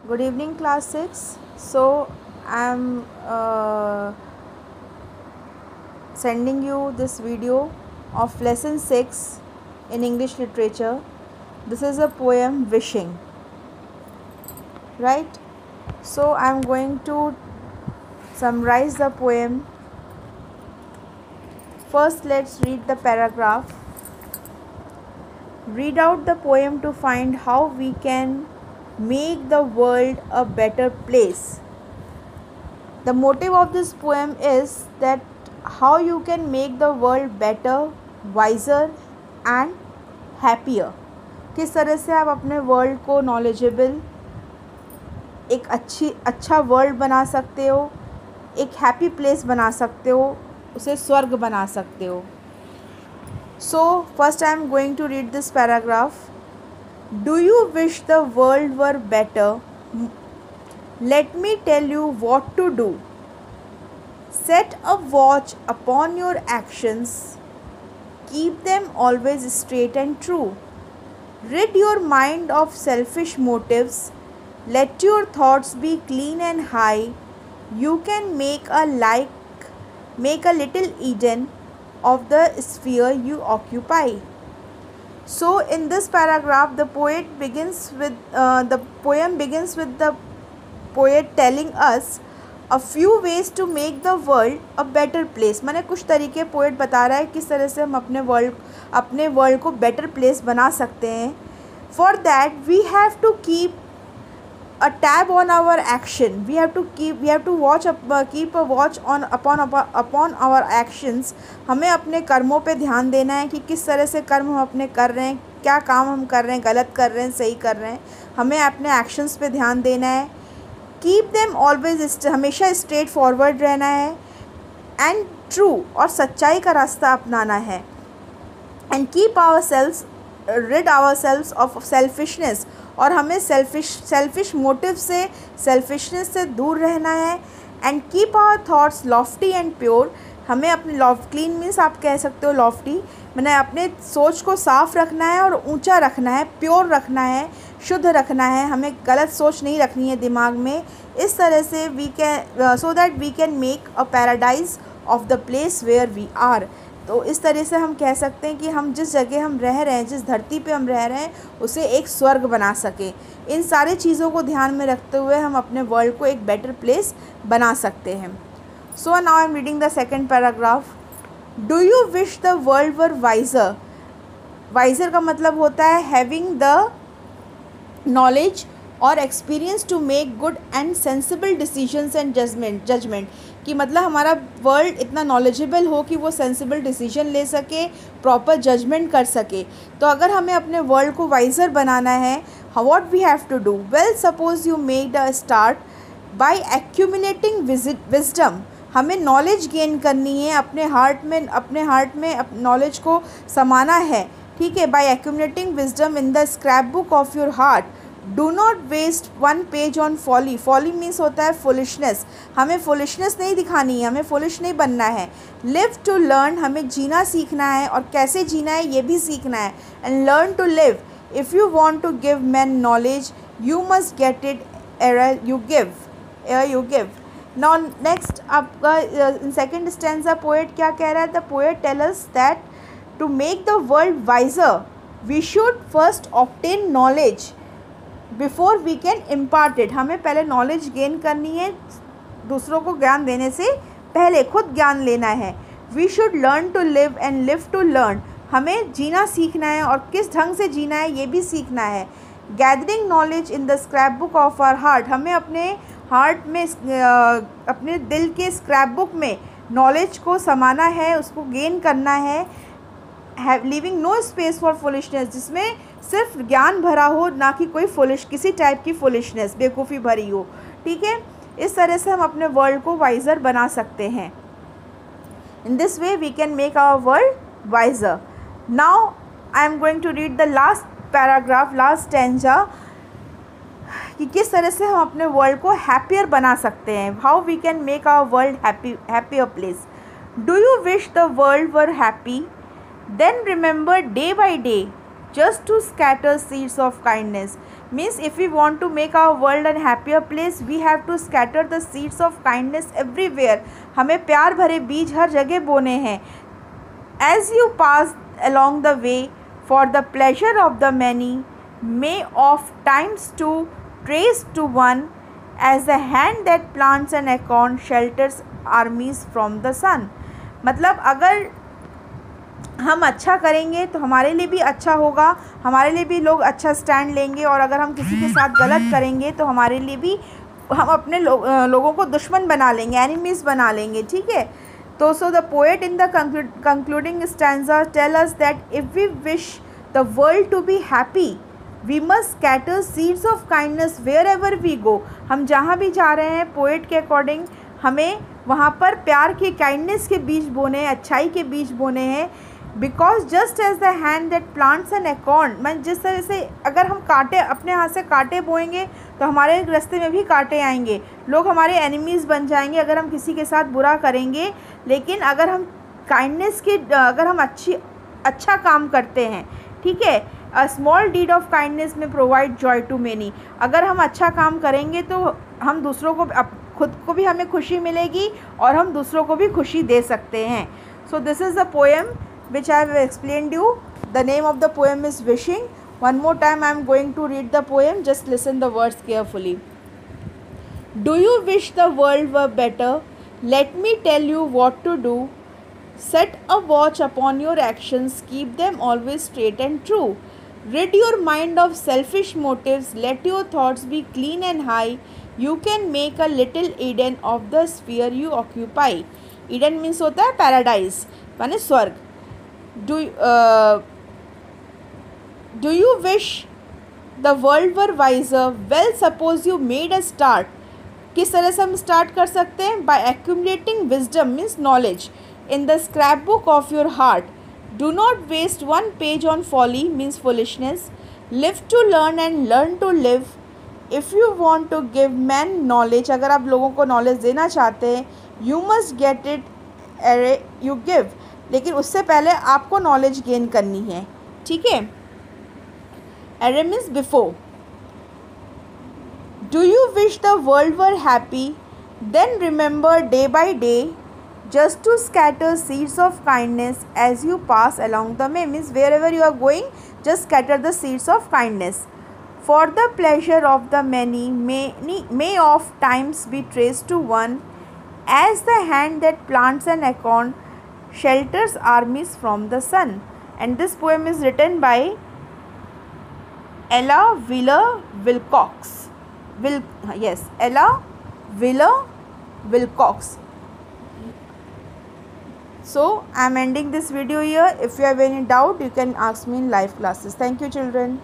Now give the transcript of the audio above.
Good evening, class 6. So, I'm sending you this video of lesson 6 in English literature. This is a poem, Wishing, right? So, I'm going to summarize the poem. First, let's read the paragraph. Read out the poem to find how we can make the world a better place. The motive of this poem is that how you can make the world better, wiser and happier. किस तरह से आप अपने world को knowledgeable, एक अच्छा world बना सकते हो, एक हैप्पी प्लेस बना सकते हो, उसे स्वर्ग बना सकते हो. So first I am going to read this paragraph. Do you wish the world were better? Let me tell you what to do. Set a watch upon your actions. Keep them always straight and true. Rid your mind of selfish motives. Let your thoughts be clean and high. You can make a little Eden of the sphere you occupy. So in this paragraph, the poem begins with the poet telling us a few ways to make the world a better place. माने कुछ तरीके poet बता रहा है किस तरह से हम अपने वर्ल्ड को बेटर प्लेस बना सकते हैं. For that we have to keep a tab on our action. We have to keep a watch upon our actions. हमें अपने कर्मों पे ध्यान देना है कि किस तरह से कर्म हम अपने कर रहे हैं, क्या काम हम कर रहे हैं, गलत कर रहे हैं, सही कर रहे हैं. हमें अपने एक्शंस पे ध्यान देना है. कीप देम ऑलवेज, हमेशा स्ट्रेट फॉरवर्ड रहना है. एंड ट्रू, और सच्चाई का रास्ता अपनाना है. And keep rid ourselves of selfishness, और हमें सेल्फिश मोटिव से, सेल्फिशनेस से दूर रहना है. And keep our thoughts lofty and pure, हमें अपने क्लीन मीन्स आप कह सकते हो लॉफ्टी, मैंने अपने सोच को साफ़ रखना है और ऊंचा रखना है, प्योर रखना है, शुद्ध रखना है. हमें गलत सोच नहीं रखनी है दिमाग में. इस तरह से so that we can make a paradise of the place where we are. तो इस तरह से हम कह सकते हैं कि हम जिस जगह हम रह रहे हैं, जिस धरती पे हम रह रहे हैं, उसे एक स्वर्ग बना सकें. इन सारी चीज़ों को ध्यान में रखते हुए हम अपने वर्ल्ड को एक बेटर प्लेस बना सकते हैं. So now I am reading the second paragraph. Do you wish the world were wiser. Wiser का मतलब होता है हैविंग द नॉलेज और experience to make good and sensible decisions and judgement, कि मतलब हमारा वर्ल्ड इतना नॉलेजेबल हो कि वो सेंसिबल डिसीजन ले सके, प्रॉपर जजमेंट कर सके. तो अगर हमें अपने वर्ल्ड को वाइजर बनाना है, what we have to do. Well, suppose you make the start by accumulating wisdom. हमें नॉलेज गेन करनी है, अपने हार्ट में नॉलेज को समाना है. ठीक है. By accumulating wisdom in the scrapbook of your heart. Do not waste one page on folly. Folly means होता है फुलिशनेस. हमें फुलिशनेस नहीं दिखानी है, हमें फुलिश नहीं बनना है. लिव टू लर्न, हमें जीना सीखना है, और कैसे जीना है ये भी सीखना है. And learn to live. If you want to give man knowledge, you must get it ere you give. Now next आपका इन सेकेंड स्टैंजा पोएट क्या कह रहा है. The poet tell us that to make the world wiser we should first obtain knowledge before we can impart it. हमें पहले knowledge gain करनी है, दूसरों को ज्ञान देने से पहले खुद ज्ञान लेना है. We should learn to live and live to learn. हमें जीना सीखना है और किस ढंग से जीना है ये भी सीखना है. Gathering knowledge in the scrapbook of our heart. हमें अपने हार्ट में, अपने दिल के स्क्रैप बुक में नॉलेज को समाना है, उसको गेन करना है. Leaving no space for foolishness, जिसमें सिर्फ ज्ञान भरा हो, ना कि कोई किसी टाइप की फुलिशनेस, बेवकूफ़ी भरी हो. ठीक है. इस तरह से हम अपने वर्ल्ड को वाइजर बना सकते हैं. In this way we can make our world wiser. Now I am going to read the last paragraph, last stanza, कि किस तरह से हम अपने वर्ल्ड को हैप्पियर बना सकते हैं. How we can make our world happier place. Do you wish the world were happy. Then remember day by day just to scatter seeds of kindness. Means if we want to make our world a happier place, we have to scatter the seeds of kindness everywhere. हमें प्यार भरे बीज हर जगह बोने हैं. As you pass along the way, for the pleasure of the many, may of times to trace to one, as the hand that plants an acorn shelters armies from the sun. मतलब अगर हम अच्छा करेंगे तो हमारे लिए भी अच्छा होगा, हमारे लिए भी लोग अच्छा स्टैंड लेंगे, और अगर हम किसी के साथ गलत करेंगे तो हमारे लिए भी हम अपने लोगों को दुश्मन बना लेंगे, एनिमीज़ बना लेंगे. ठीक है. तो so the poet in the concluding stanza tell us that if we wish the world to be happy, we must scatter seeds of kindness wherever we go. हम जहाँ भी जा रहे हैं, पोएट के अकॉर्डिंग हमें वहाँ पर प्यार के, काइंडनेस के बीज बोने हैं, अच्छाई के बीज बोने हैं. Because just as the hand that plants an acorn, मैं जिस तरह से अगर हम कांटे अपने हाथ से कांटे बोएंगे तो हमारे रास्ते में भी कांटे आएंगे, लोग हमारे एनिमीज़ बन जाएंगे अगर हम किसी के साथ बुरा करेंगे. लेकिन अगर हम काइंडनेस के, अगर हम अच्छा काम करते हैं, ठीक है, a small deed of kindness may provide joy to many. अगर हम अच्छा काम करेंगे तो हम दूसरों को, खुद को भी हमें खुशी मिलेगी और हम दूसरों को भी खुशी दे सकते हैं. So this is the poem which I have explained you. The name of the poem is Wishing. One more time I am going to read the poem. Just listen the words carefully. Do you wish the world were better? Let me tell you what to do. Set a watch upon your actions. Keep them always straight and true. Rid your mind of selfish motives. Let your thoughts be clean and high. You can make a little Eden of the sphere you occupy. Eden means होता है paradise, माने स्वर्ग. Do you wish the world were wiser? Well, suppose you made a start. किस तरह से हम start कर सकते हैं? By accumulating wisdom means knowledge in the scrapbook of your heart. Do not waste one page on folly means foolishness. Live to learn and learn to live. If you want to give man knowledge, अगर आप लोगों को knowledge देना चाहते हैं, you must get it you give. लेकिन उससे पहले आपको नॉलेज गेन करनी है. ठीक है. Ere means before. Do you wish the world were happy? Then remember day by day just to scatter seeds of kindness as you pass along the way. Means wherever you are going, just scatter the seeds of kindness. For the pleasure of the many may oft times be trace to one, as the hand that plants an acorn shelters armies from the sun. And this poem is written by Ella Wheeler Wilcox. Ella Wheeler Wilcox. So I am ending this video here. If you have any doubt, you can ask me in live classes. Thank you, children.